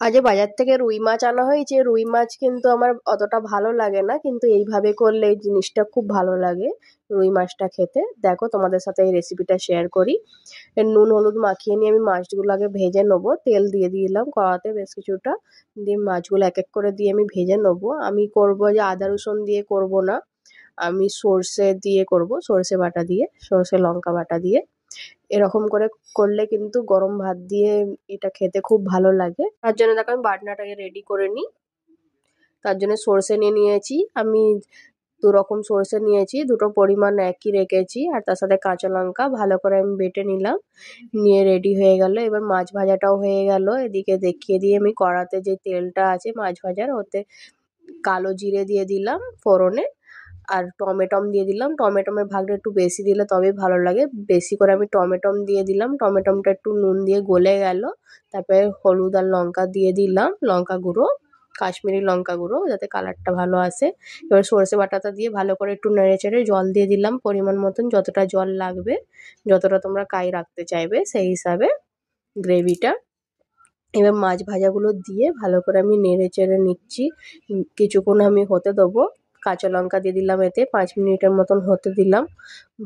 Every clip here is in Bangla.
আজ বাজার থেকে রুই মাছ আনা হয়েছে। রুই মাছ কিন্তু আমার অতটা ভালো লাগে না, কিন্তু এইভাবে করলে এই জিনিসটা খুব ভালো লাগে রুই মাছটা খেতে। দেখো তোমাদের সাথে এই রেসিপিটা শেয়ার করি। নুন হলুদ মাখিয়ে নিয়ে আমি মাছগুলো আগে ভেজে নেবো। তেল দিয়ে দিলাম কড়াতে বেশ কিছুটা, দিয়ে মাছগুলো এক এক করে দিয়ে আমি ভেজে নেবো। আমি করব যে আদা রসুন দিয়ে করব না, আমি সর্ষে দিয়ে করব, সর্ষে বাটা দিয়ে, সর্ষে লঙ্কা বাটা দিয়ে। এরকম করে করলে কিন্তু গরম ভাত দিয়ে এটা খেতে খুব ভালো লাগে। তার জন্য দেখো আমি বাটনাটাকে রেডি করে নিই। তার জন্য সর্ষে নিয়ে নিয়েছি আমি, দু রকম সর্ষে নিয়েছি, দুটো পরিমাণ একই রেখেছি, আর তার সাথে কাঁচা লঙ্কা ভালো করে আমি বেটে নিলাম। নিয়ে রেডি হয়ে গেল। এবার মাছ ভাজাটাও হয়ে গেল। এদিকে দেখিয়ে দিয়ে আমি কড়াতে যে তেলটা আছে মাছ ভাজার, ওতে কালো জিরে দিয়ে দিলাম ফোড়নে, আর টমেটম দিয়ে দিলাম। টমেটমের ভাগটা একটু বেশি দিলে তবেই ভালো লাগে। বেশি করে আমি টমেটম দিয়ে দিলাম। টমেটমটা একটু নুন দিয়ে গলে গেল। তারপরে হলুদ আর লঙ্কা দিয়ে দিলাম, লঙ্কা গুঁড়ো, কাশ্মীরি লঙ্কা গুঁড়ো, যাতে কালারটা ভালো আসে। এবার সর্ষে বাটাটা দিয়ে ভালো করে একটু নেড়ে চেড়ে জল দিয়ে দিলাম পরিমাণ মতন, যতটা জল লাগবে, যতটা তোমরা কাই রাখতে চাইবে সেই হিসাবে গ্রেভিটা। এবার মাছ ভাজাগুলো দিয়ে ভালো করে আমি নেড়ে চেড়ে নিচ্ছি। কিছুক্ষণ আমি হতে দেবো। কাঁচা লঙ্কা দিয়ে দিলাম এতে, 5 মিনিটের মতন হতে দিলাম।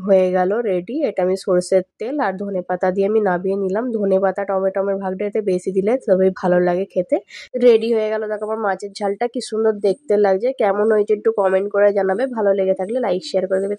হয়ে গেল রেডি। এটা আমি সরষের তেল আর ধনেপাতা দিয়ে আমি নামিয়ে নিলাম। ধনেপাতা টমেটোমের ভাগটা এতে বেশি দিলে তবেই ভালো লাগে খেতে। রেডি হয়ে গেল। দেখো আমার মাছের ঝালটা কি সুন্দর দেখতে লাগছে। কেমন হয়েছে একটু কমেন্ট করে জানাবে। ভালো লেগে থাকলে লাইক শেয়ার করে দেবে।